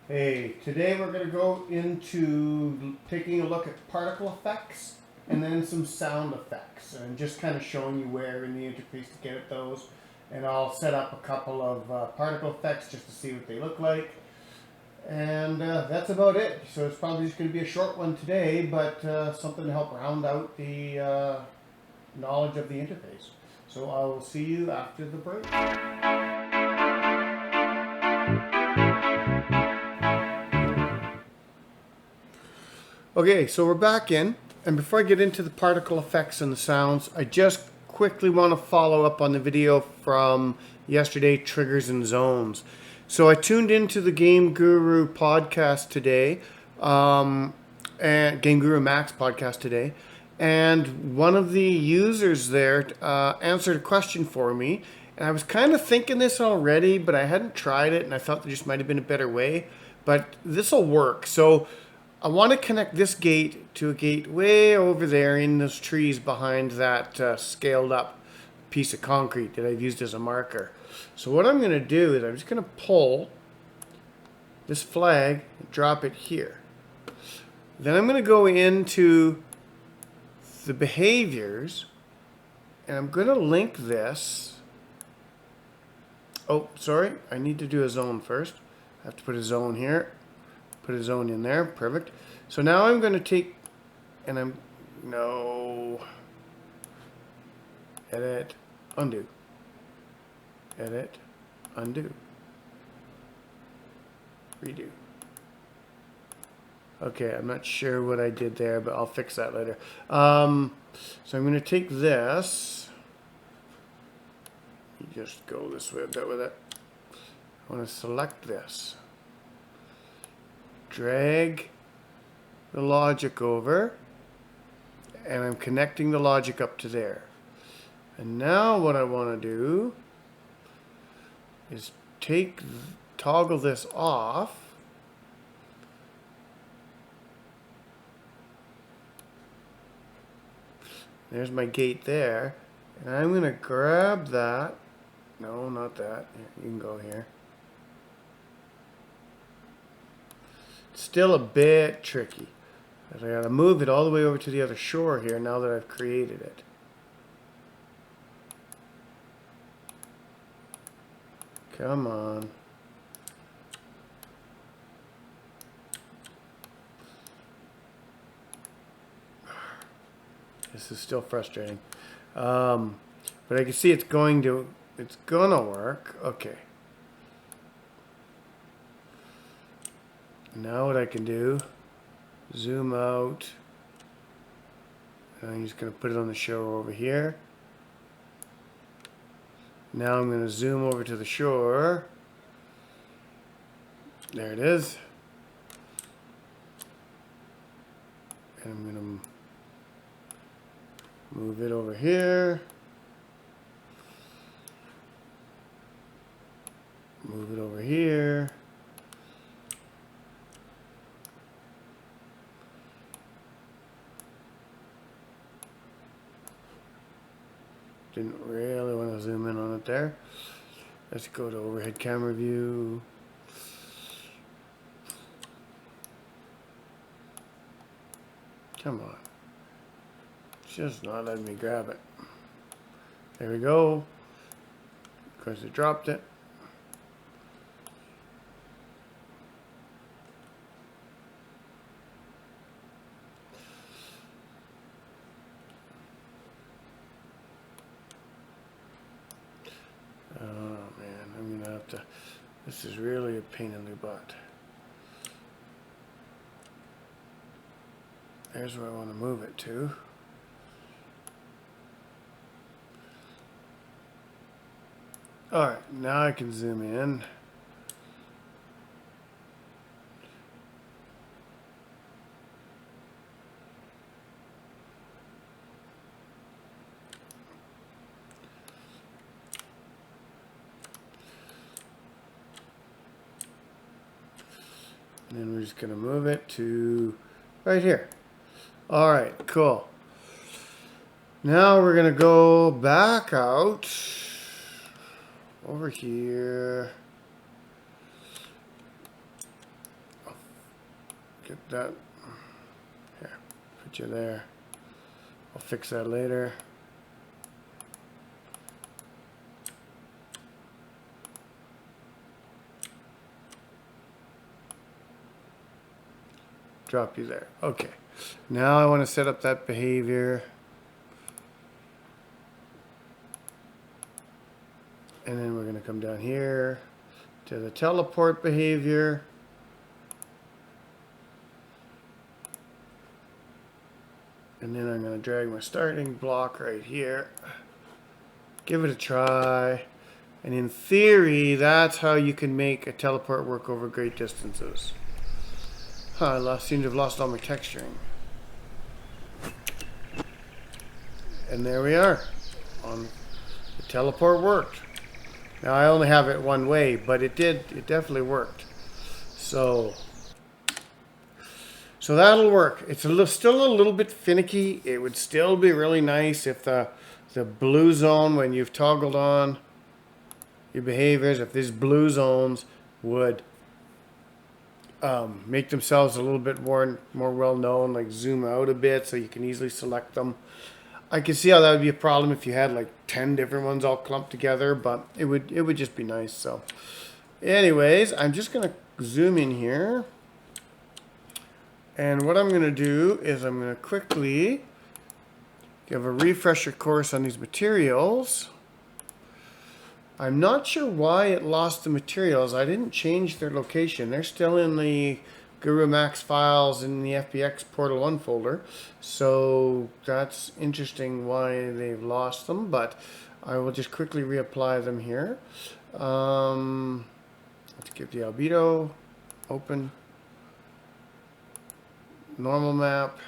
Hey, today we're going to go into taking a look at particle effects and then some sound effects and just kind of showing you where in the interface to get at those. And I'll set up a couple of particle effects just to see what they look like. And that's about it. So it's probably just going to be a short one today, but something to help round out the knowledge of the interface. So I will see you after the break. Okay, so we're back in, and before I get into the particle effects and the sounds, I just quickly want to follow up on the video from yesterday, Triggers and Zones. So I tuned into the GameGuru podcast today, and GameGuru Max podcast today, and one of the users there answered a question for me, and I was kind of thinking this already, but I hadn't tried it, and I thought there just might have been a better way, but this will work. So I want to connect this gate to a gate way over there in those trees behind that scaled up piece of concrete that I've used as a marker. So what I'm going to do is I'm just going to pull this flag and drop it here. Then I'm going to go into the behaviors and I'm going to link this. Oh, sorry, I need to do a zone first. I have to put a zone here. Put a zone in there. Perfect. So now I'm going to take, and edit, undo. Edit, undo. Redo. Okay, I'm not sure what I did there, but I'll fix that later. So I'm going to take this. You just go this way a bit with it. I want to select this. Drag the logic over, and I'm connecting the logic up to there. And now what I want to do is toggle this off. There's my gate there, and I'm going to grab that. No, not that. You can go here. Still a bit tricky. I gotta move it all the way over to the other shore here now that I've created it. Come on. This is still frustrating. But I can see it's gonna work. Okay. Now what I can do, zoom out, and I'm just going to put it on the shore over here. Now I'm going to zoom over to the shore. There it is. And I'm going to move it over here. Move it over here. Didn't really want to zoom in on it there. Let's go to overhead camera view. Come on. It's just not letting me grab it. There we go. Of course it dropped it. Oh man, I'm gonna have to, this is really a pain in the butt. There's where I want to move it to. Alright, now I can zoom in. And then we're just going to move it to right here. All right, cool. Now we're going to go back out over here. Get that. Here, put you there. I'll fix that later. Drop you there. Okay. Now I want to set up that behavior. And then we're going to come down here to the teleport behavior. And then I'm going to drag my starting block right here. Give it a try. And in theory, that's how you can make a teleport work over great distances. Huh, I seem to have lost all my texturing. And there we are. The teleport worked. Now I only have it one way, but it definitely worked. So that'll work. It's still a little bit finicky. It would still be really nice if the blue zone, when you've toggled on your behaviors, if these blue zones would make themselves a little bit more well known, like zoom out a bit so you can easily select them. I can see how that would be a problem if you had like 10 different ones all clumped together, but it would just be nice. So anyways, I'm just gonna zoom in here, and what I'm gonna do is I'm gonna quickly give a refresher course on these materials. I'm not sure why it lost the materials. I didn't change their location. They're still in the Guru Max files in the FBX Portal 1 folder. So that's interesting why they've lost them, but I will just quickly reapply them here. Let's give the albedo, open, normal map,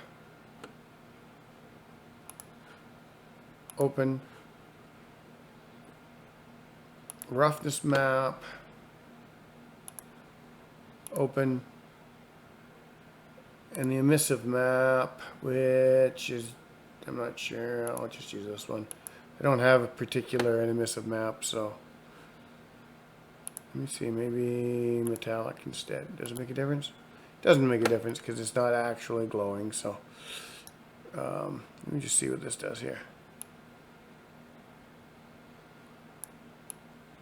open, roughness map, open, and the emissive map, which is, I'm not sure, I'll just use this one. I don't have a particular emissive map, so let me see, maybe metallic instead. Does it make a difference? Doesn't make a difference because it's not actually glowing, so let me just see what this does here.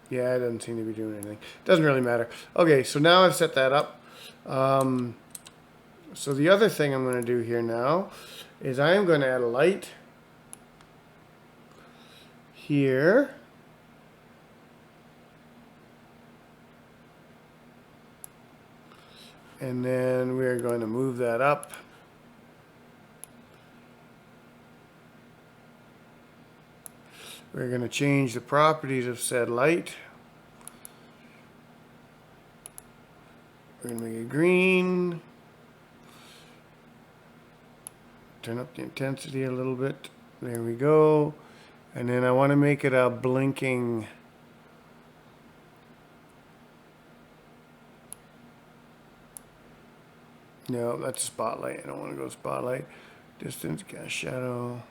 Yeah, it doesn't seem to be doing anything. Doesn't really matter. Okay, so now I've set that up. So the other thing I'm going to do here now is I am going to add a light here. And then we're going to move that up. We're going to change the properties of said light. We're going to make it green. Turn up the intensity a little bit. There we go. And then I want to make it a blinking. No, that's a spotlight. I don't want to go spotlight. Distance, cast shadow.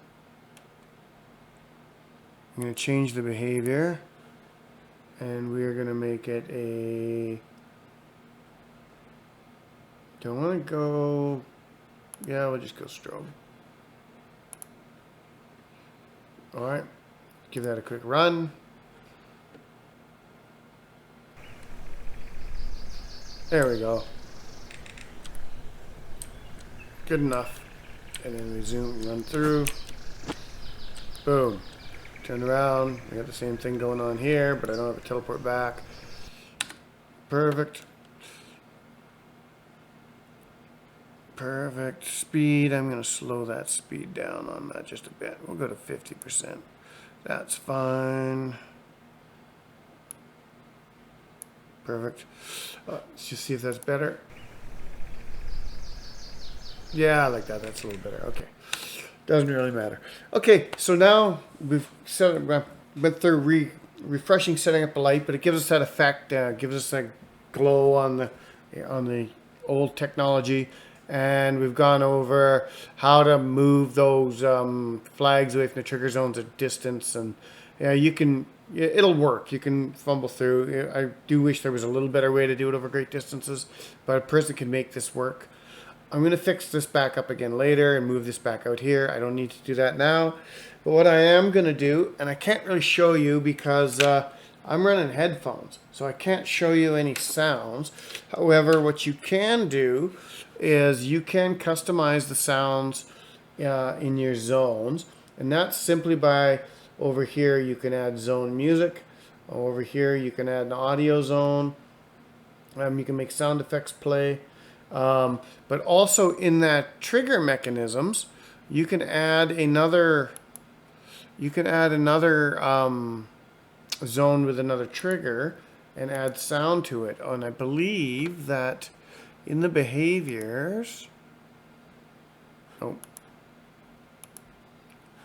I'm going to change the behavior. And we're going to make it a... Don't want to go... Yeah, we'll just go strobe. Alright. Give that a quick run. There we go. Good enough. And then we zoom, run through. Boom. Turn around. We got the same thing going on here, but I don't have a teleport back. Perfect. Perfect. Speed. I'm going to slow that speed down on that just a bit. We'll go to 50%. That's fine. Perfect. Let's just see if that's better. Yeah, I like that. That's a little better. Okay. Doesn't really matter. Okay, so now we've went through refreshing, setting up a light, but it gives us that effect, gives us that glow on the old technology, and we've gone over how to move those flags away from the trigger zones at distance, and yeah, you can. It'll work. You can fumble through. I do wish there was a little better way to do it over great distances, but a person can make this work. I'm going to fix this back up again later and move this back out here. I don't need to do that now. But what I am going to do, and I can't really show you because I'm running headphones, so I can't show you any sounds. However, what you can do is you can customize the sounds in your zones. And that's simply by, over here you can add zone music. Over here you can add an audio zone. You can make sound effects play. But also in that trigger mechanisms, you can add another zone with another trigger and add sound to it. And I believe that in the behaviors,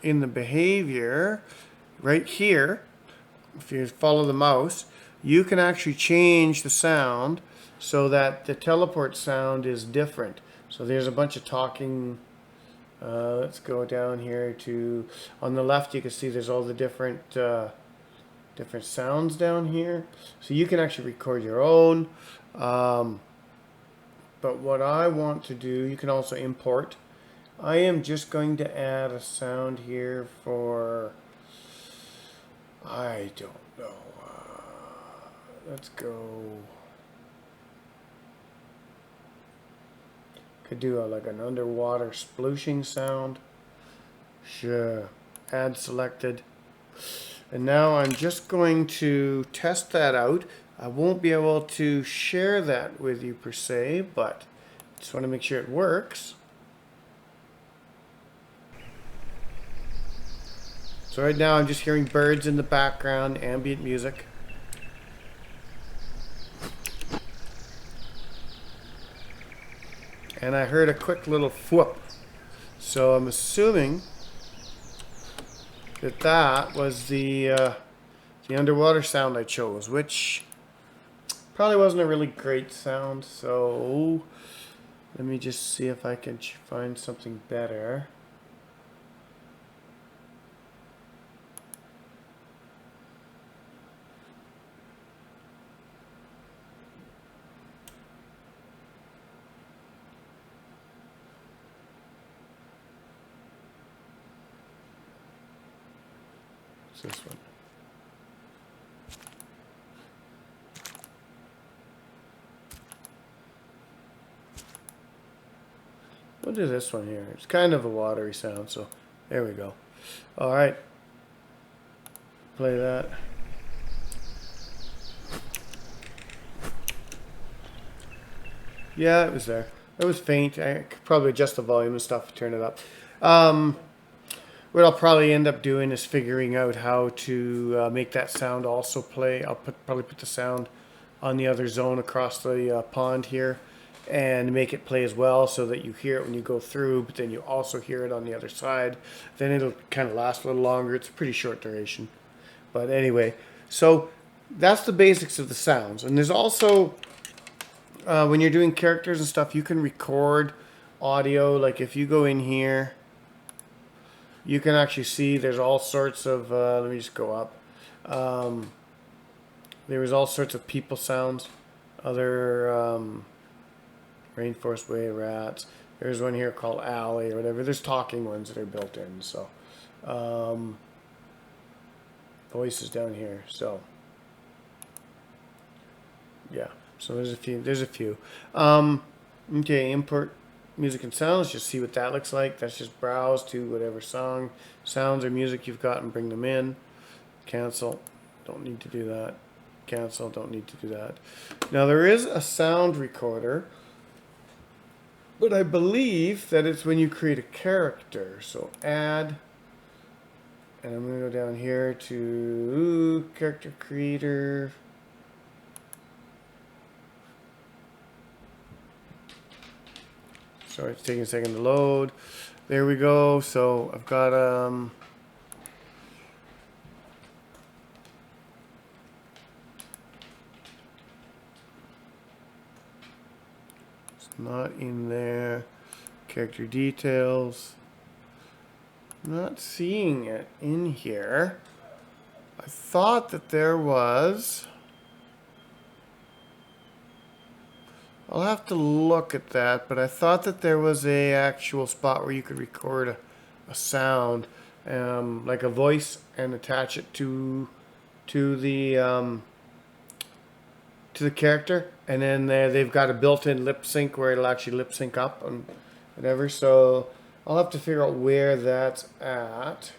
in the behavior right here, if you follow the mouse, you can actually change the sound so that the teleport sound is different. So there's a bunch of talking. Let's go down here to, on the left you can see there's all the different different sounds down here. So you can actually record your own. But what I want to do, you can also import. I am just going to add a sound here for, I don't know, let's go, could do like an underwater splooshing sound. Sure, add selected. And now I'm just going to test that out. I won't be able to share that with you per se, but just want to make sure it works. So right now I'm just hearing birds in the background, ambient music. And I heard a quick little whoop. So I'm assuming that that was the underwater sound I chose, which probably wasn't a really great sound. So let me just see if I can find something better. This one. We'll do this one here. It's kind of a watery sound, so there we go. All right. Play that. Yeah, it was there. It was faint. I could probably adjust the volume and stuff, turn it up. What I'll probably end up doing is figuring out how to make that sound also play. I'll probably put the sound on the other zone across the pond here and make it play as well so that you hear it when you go through, but then you also hear it on the other side. Then it'll kind of last a little longer. It's a pretty short duration. But anyway, so that's the basics of the sounds. And there's also, when you're doing characters and stuff, you can record audio. Like if you go in here, you can actually see there's all sorts of, let me just go up. There was all sorts of people sounds, other rainforest way rats. There's one here called Alley or whatever. There's talking ones that are built in. So voices down here. So yeah. So there's a few. There's a few. Okay, import music and sound. Let's just see what that looks like. That's just browse to whatever sounds or music you've got and bring them in. Cancel. Don't need to do that. Cancel. Don't need to do that. Now there is a sound recorder, but I believe that it's when you create a character. So add, and I'm going to go down here to character creator. Sorry, it's taking a second to load. There we go. So I've got it's not in there. Character details. Not seeing it in here. I thought that there was. I'll have to look at that, but I thought that there was a actual spot where you could record a sound, like a voice, and attach it to the character, and then they've got a built-in lip sync where it'll actually lip sync up and whatever. So I'll have to figure out where that's at.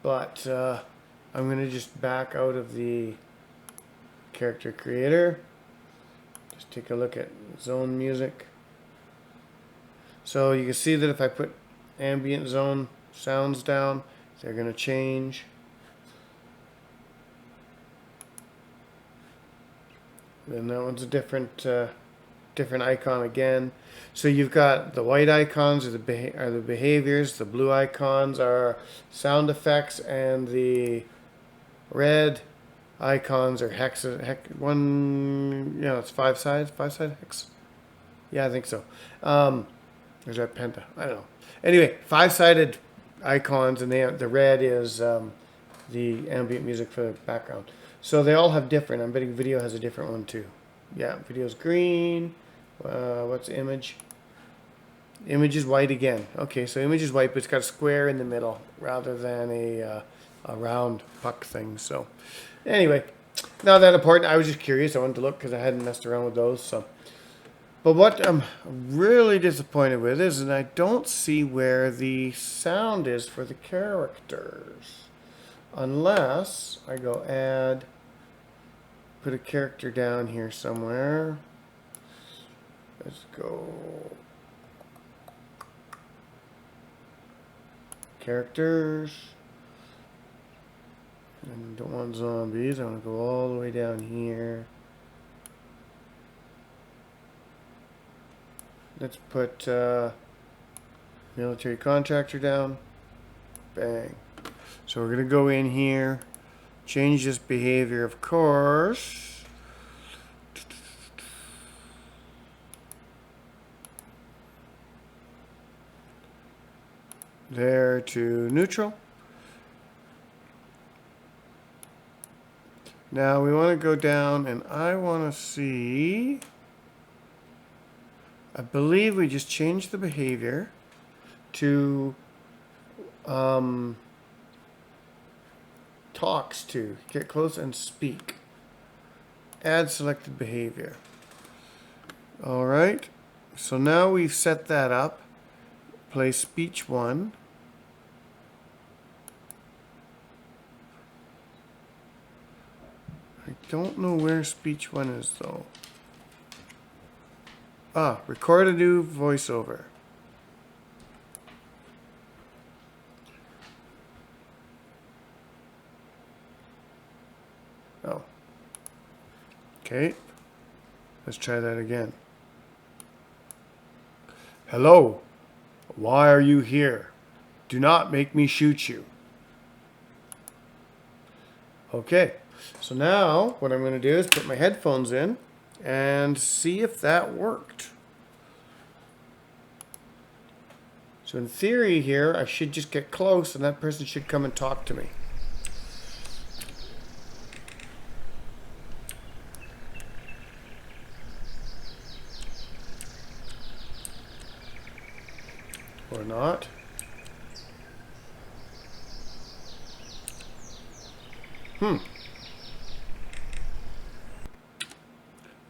But I'm gonna just back out of the character creator. Just take a look at zone music. So you can see that if I put ambient zone sounds down, they're gonna change. Then that one's a different icon again. So you've got the white icons are the behaviors, the blue icons are sound effects, and the red icons are hex. It's five side hex. Yeah, I think so. There's that penta. I don't know. Anyway, 5-sided icons, and the red is the ambient music for the background. So they all have different. I'm betting video has a different one too. Yeah, video's green. What's image? Image is white again. Okay, so image is white, but it's got a square in the middle rather than a round puck thing. So anyway, not that important. I was just curious. I wanted to look because I hadn't messed around with those. So, but what I'm really disappointed with is, and I don't see where the sound is for the characters. Unless I go add, put a character down here somewhere. Let's go characters. And don't want zombies. I want to go all the way down here. Let's put military contractor down. Bang. So we're going to go in here, change this behavior, of course. There to neutral. Now we want to go down, and I want to see, I believe we just changed the behavior to talks to, get close and speak. Add selected behavior. All right, so now we've set that up. Play speech 1. I don't know where speech 1 is though. Record a new voiceover. Oh. Okay. Let's try that again. Hello. Why are you here? Do not make me shoot you. Okay. So now what I'm going to do is put my headphones in and see if that worked. So in theory here, I should just get close and that person should come and talk to me. Or not.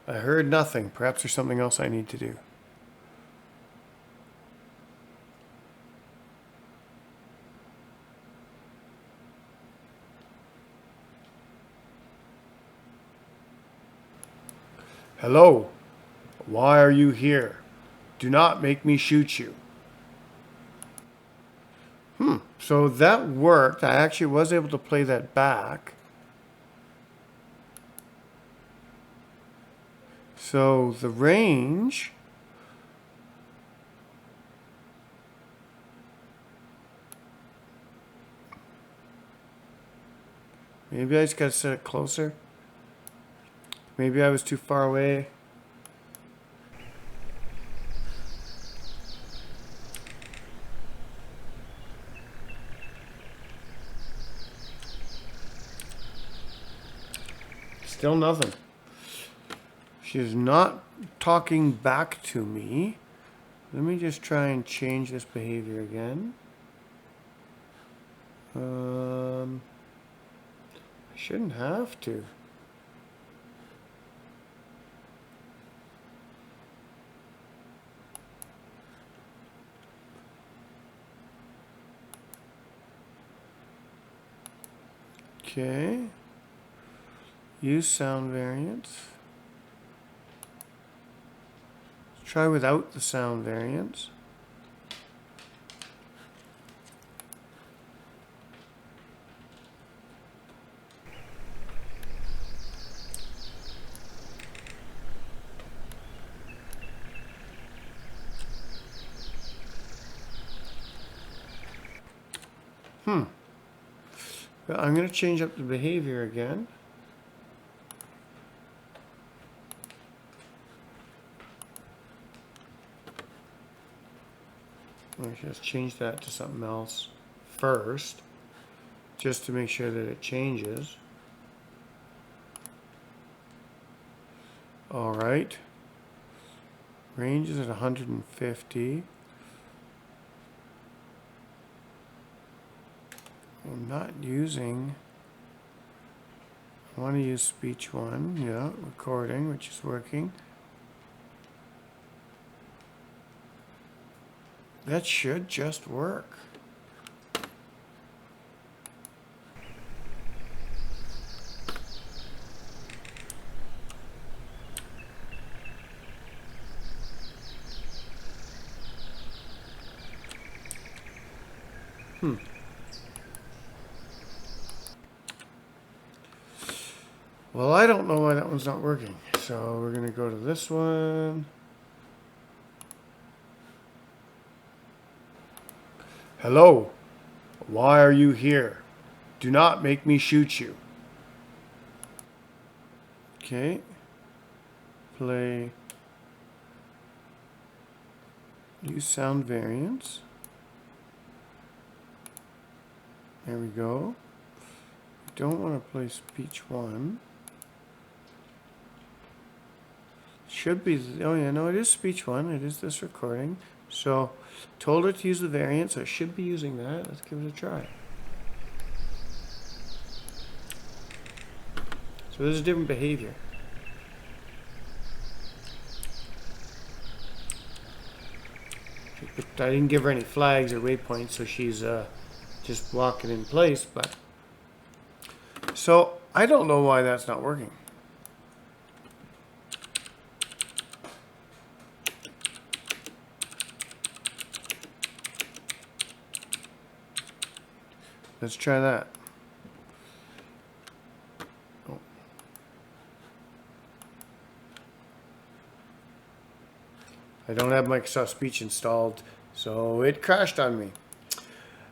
I heard nothing. Perhaps there's something else I need to do. Hello. Why are you here? Do not make me shoot you. So that worked. I actually was able to play that back. So the range, maybe I just got to set it closer. Maybe I was too far away. Still nothing. She's not talking back to me. Let me just try and change this behavior again. I shouldn't have to. Okay. Use sound variants. Let's try without the sound variants. I'm going to change up the behavior again. Let's just change that to something else first, just to make sure that it changes. All right. Range is at 150. I'm not using, I want to use speech 1, yeah, recording, which is working. That should just work. Well, I don't know why that one's not working. So we're going to go to this one. Hello. Why are you here? Do not make me shoot you. Okay. Play. Use sound variants. There we go. Don't want to play speech 1. Should be, oh yeah, no, it is speech 1. It is this recording. So, told her to use the variant, so I should be using that. Let's give it a try. So this is different behavior. I didn't give her any flags or waypoints, so she's just walking in place, but... So, I don't know why that's not working. Let's try that. Oh. I don't have Microsoft Speech installed, so it crashed on me.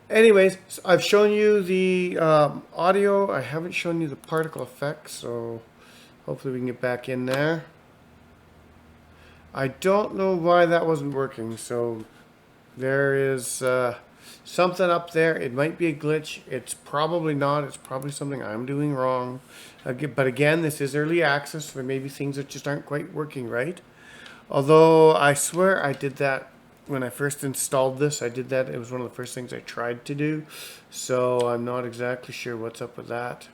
Anyways, so I've shown you the audio. I haven't shown you the particle effects, so hopefully we can get back in there. I don't know why that wasn't working, so there is something up there. It might be a glitch. It's probably not. It's probably something I'm doing wrong. But again, this is early access, so there may be things that just aren't quite working right. Although I swear I did that when I first installed this. I did that. It was one of the first things I tried to do. So I'm not exactly sure what's up with that.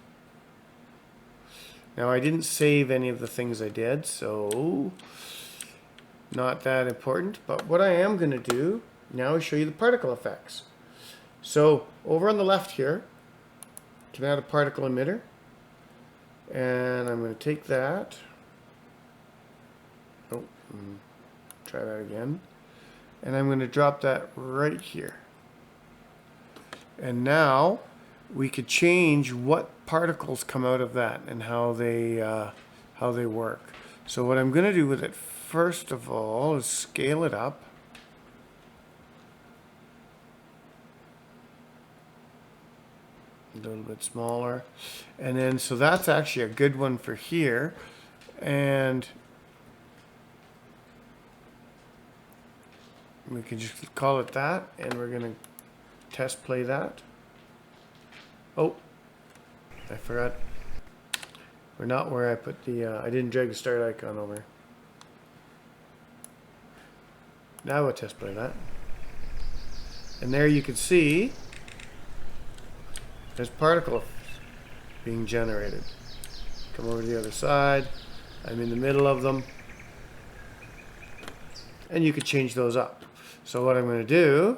Now I didn't save any of the things I did, so not that important. But what I am going to do now is show you the particle effects. So over on the left here, you can add a particle emitter. And I'm going to take that. Oh, try that again. And I'm going to drop that right here. And now we could change what particles come out of that and how they work. So what I'm going to do with it first of all is scale it up. A little bit smaller. And then so that's actually a good one for here. And we can just call it that, and we're going to test play that. Oh, I forgot. We're not where I put the, I didn't drag the start icon over. Now we'll test play that. And there you can see there's particles being generated. Come over to the other side. I'm in the middle of them. And you could change those up. So what I'm going to do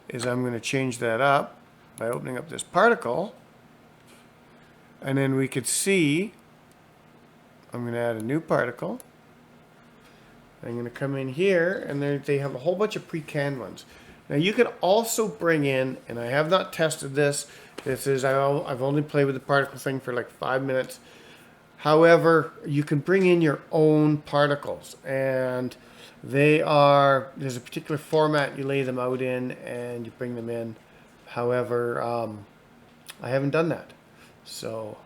is I'm going to change that up by opening up this particle. And then we could see, I'm going to add a new particle. I'm going to come in here, and they have a whole bunch of pre-canned ones. Now you can also bring in, and I have not tested this, I've only played with the particle thing for like 5 minutes. However, you can bring in your own particles, and there's a particular format you lay them out in, and you bring them in. However, I haven't done that. So,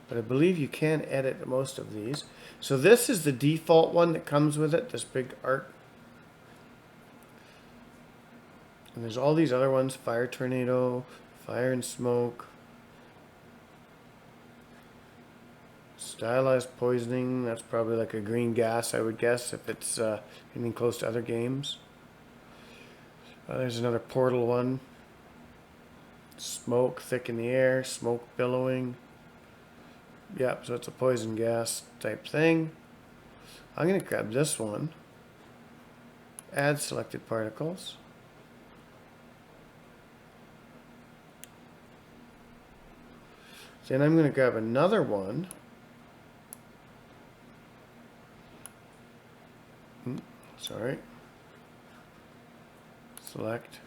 but I believe you can edit most of these. So this is the default one that comes with it, this big arc. And there's all these other ones, fire tornado, fire and smoke, stylized poisoning, that's probably like a green gas, I would guess, if it's getting close to other games. There's another portal one. Smoke thick in the air, smoke billowing. Yep, so it's a poison gas type thing. I'm going to grab this one. Add selected particles. Then I'm going to grab another one. Sorry. Select.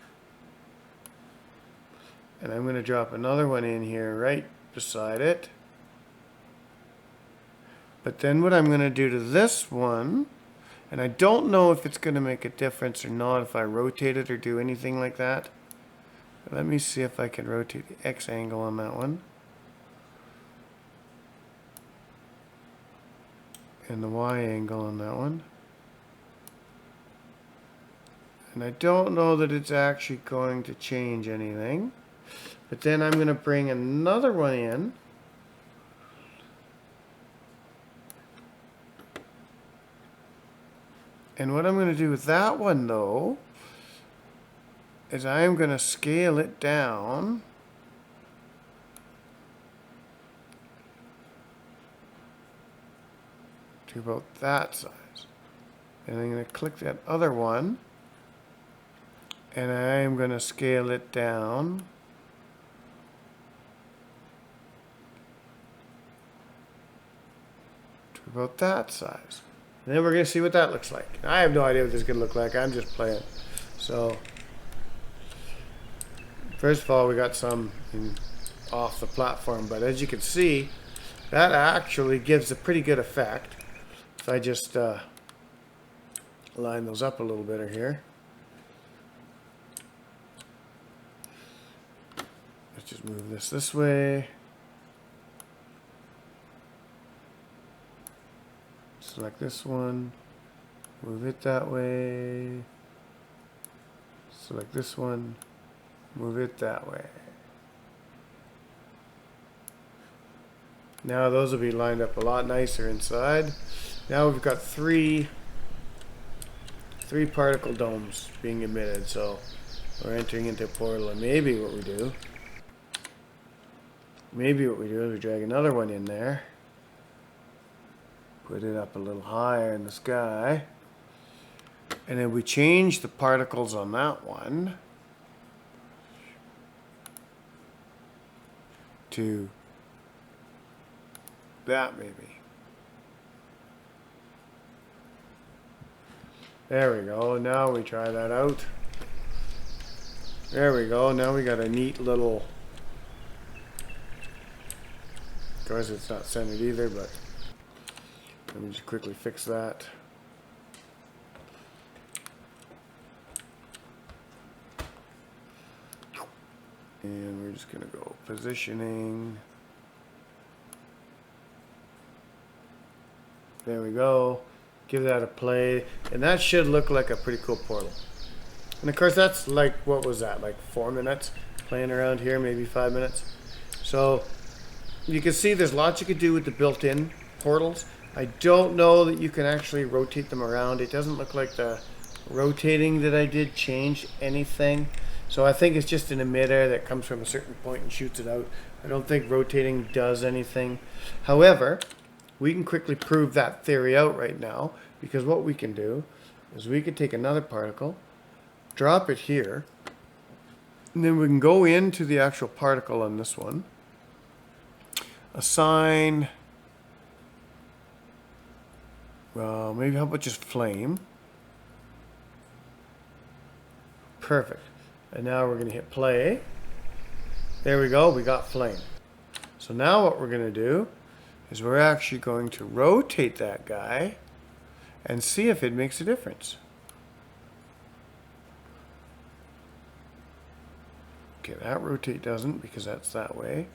And I'm going to drop another one in here right beside it. But then what I'm going to do to this one, and I don't know if it's going to make a difference or not if I rotate it or do anything like that. But let me see if I can rotate the X angle on that one. And the Y angle on that one. And I don't know that it's actually going to change anything. But then I'm going to bring another one in. And what I'm going to do with that one, though, is I am going to scale it down to about that size. And I'm going to click that other one, and I am going to scale it down to about that size. And then we're going to see what that looks like. I have no idea what this is going to look like. I'm just playing. So, first of all, we got some off the platform. But as you can see, that actually gives a pretty good effect. If I just line those up a little bit here. Let's just move this way. Select this one, move it that way, select this one, move it that way. Now those will be lined up a lot nicer inside. Now we've got three particle domes being emitted, so we're entering into a portal, and maybe what we do is we drag another one in there. Put it up a little higher in the sky. And then we change the particles on that one to that maybe. There we go. Now we try that out. There we go. Now we got a neat little... Of course it's not centered either, but... Let me just quickly fix that. And we're just going to go positioning. There we go. Give that a play. And that should look like a pretty cool portal. And of course that's like, what was that? Like 4 minutes playing around here, maybe 5 minutes. So you can see there's lots you could do with the built-in portals. I don't know that you can actually rotate them around. It doesn't look like the rotating that I did changed anything. So I think it's just an emitter that comes from a certain point and shoots it out. I don't think rotating does anything. However, we can quickly prove that theory out right now, because what we can do is we could take another particle, drop it here, and then we can go into the actual particle on this one, assign, well, maybe how about just flame? Perfect. And now we're going to hit play. There we go, we got flame. So now what we're going to do is we're actually going to rotate that guy and see if it makes a difference. Okay, that rotate doesn't because that's that way.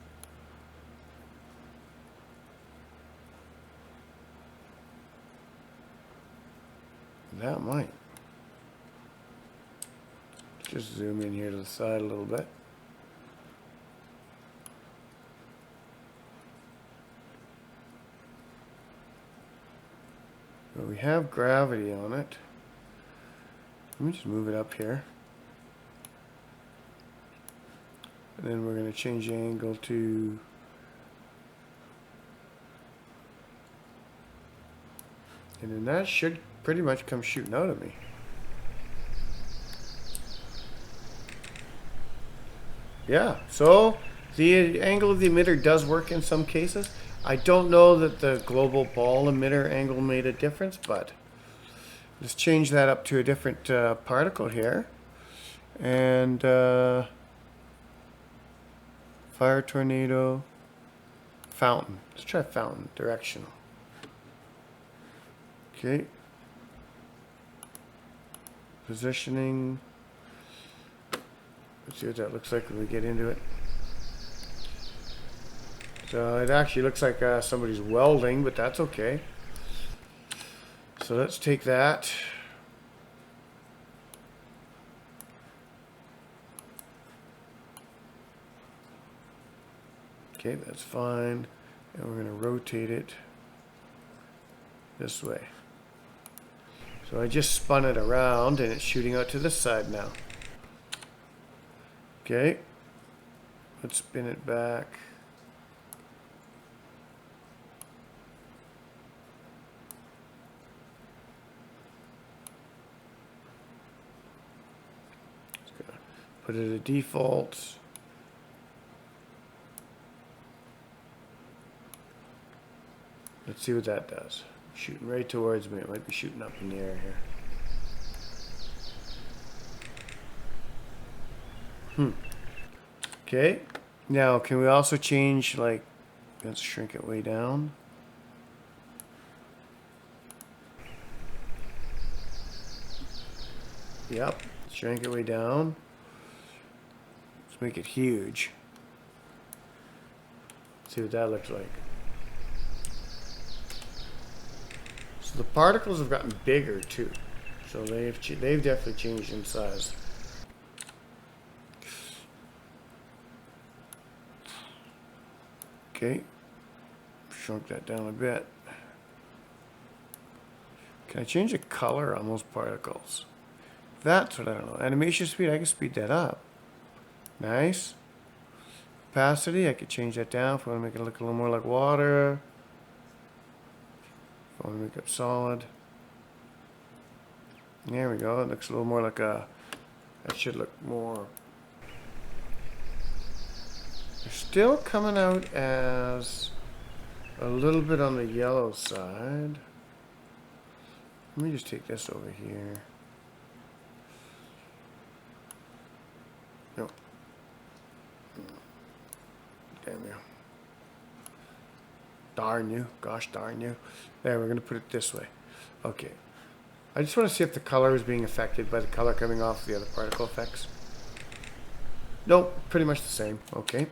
That might. Just zoom in here to the side a little bit. But we have gravity on it. Let me just move it up here. And then we're going to change the angle to and then that should pretty much come shooting out of me. Yeah, so the angle of the emitter does work in some cases. I don't know that the global ball emitter angle made a difference, but let's change that up to a different particle here. And fire tornado, fountain. Let's try fountain, directional. Okay. Positioning. Let's see what that looks like when we get into it. So it actually looks like somebody's welding, but that's okay. So let's take that. Okay, that's fine. And we're going to rotate it this way. So I just spun it around and it's shooting out to this side now. Okay, let's spin it back. Just gonna put it at default. Let's see what that does. Shooting right towards me. It might be shooting up in the air here. Okay. Now, can we also change, like, let's shrink it way down. Yep. Shrink it way down. Let's make it huge. See what that looks like. So the particles have gotten bigger too. So they've definitely changed in size. Okay, shrunk that down a bit. Can I change the color on those particles? That's what I don't know. Animation speed, I can speed that up. Nice. Opacity, I could change that down if I want to make it look a little more like water. If I want to make it solid. There we go, it looks a little more like a, that should look more. They're still coming out as a little bit on the yellow side. Let me just take this over here. No. Damn you. Darn you. Gosh darn you. There, we're going to put it this way. Okay. I just want to see if the color is being affected by the color coming off the other particle effects. Nope, pretty much the same. Okay.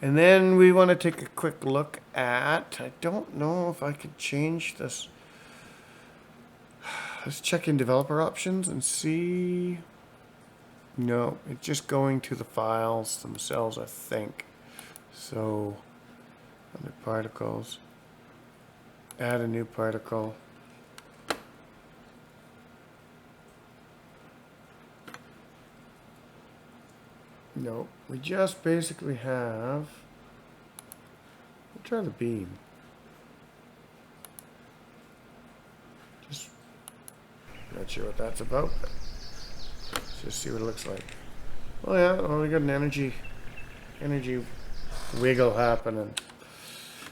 And then we want to take a quick look at, I don't know if I could change this. Let's check in developer options and see. No, it's just going to the files themselves, I think. So, under particles. Add a new particle. No, we just basically have, we'll try the beam. Just not sure what that's about, but let's just see what it looks like. Oh yeah, well, we got an energy wiggle happening.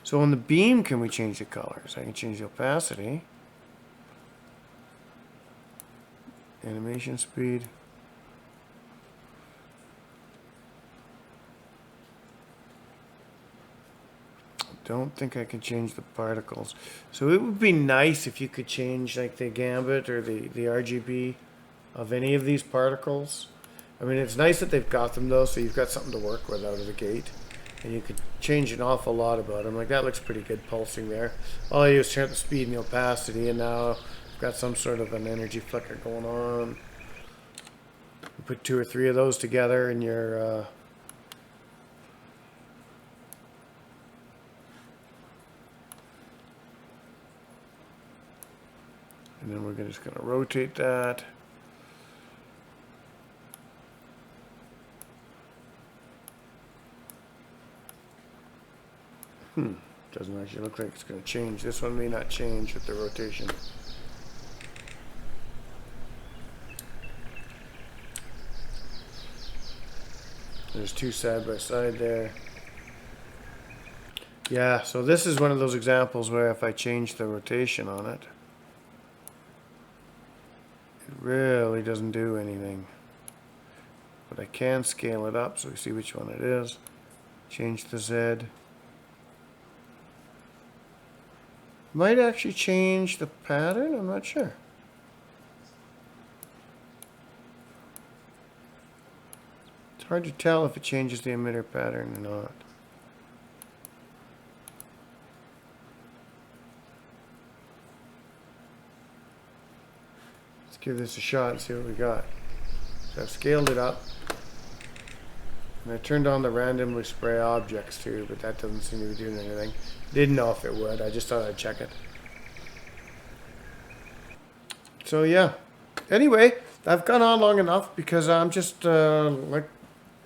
So on the beam, can we change the colors? I can change the opacity, animation speed. Don't think I can change the particles. So it would be nice if you could change like the gambit or the RGB of any of these particles. I mean, it's nice that they've got them though, so you've got something to work with out of the gate. And you could change an awful lot about them. Like that looks pretty good pulsing there. All I do is turn up the speed and the opacity, and now I've got some sort of an energy flicker going on. You put 2 or 3 of those together and you're and then we're just going to rotate that. Doesn't actually look like it's going to change. This one may not change with the rotation. There's 2 side by side there. Yeah, so this is one of those examples where if I change the rotation on it, it really doesn't do anything. But I can scale it up so we see which one it is. Change the Z. Might actually change the pattern, I'm not sure. It's hard to tell if it changes the emitter pattern or not. Let's give this a shot and see what we got. So I've scaled it up. And I turned on the randomly spray objects too, but that doesn't seem to be doing anything. Didn't know if it would, I just thought I'd check it. So yeah, anyway, I've gone on long enough because I'm just, like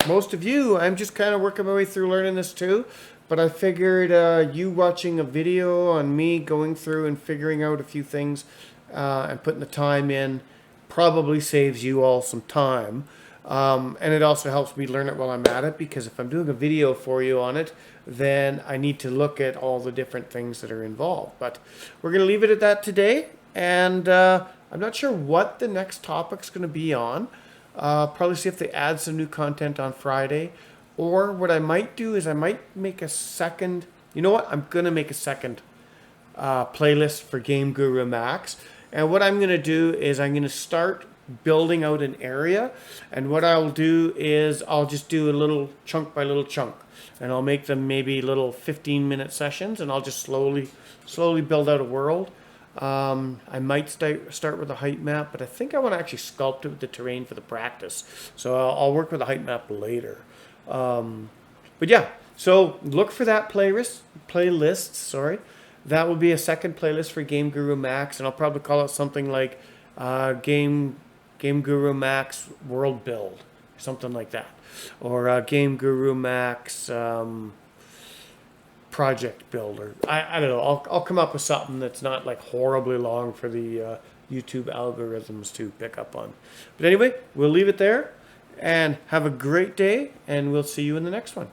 most of you, I'm just kind of working my way through learning this too. But I figured you watching a video on me going through and figuring out a few things and putting the time in probably saves you all some time. And it also helps me learn it while I'm at it, because if I'm doing a video for you on it, then I need to look at all the different things that are involved. But we're going to leave it at that today, and I'm not sure what the next topic's going to be on. Probably see if they add some new content on Friday, or what I might do is I might make a second, you know what, I'm going to make a second playlist for GameGuru Max. And what I'm going to do is I'm going to start building out an area, and what I'll do is I'll just do a little chunk by little chunk, and I'll make them maybe little 15-minute sessions, and I'll just slowly build out a world. I might start with a height map, but I think I want to actually sculpt it with the terrain for the practice, so I'll work with a height map later. But yeah, so look for that playlist, sorry. That will be a second playlist for GameGuru Max, and I'll probably call it something like GameGuru Max World Build, something like that, or GameGuru Max Project Builder. I don't know. I'll come up with something that's not like horribly long for the YouTube algorithms to pick up on. But anyway, we'll leave it there, and have a great day, and we'll see you in the next one.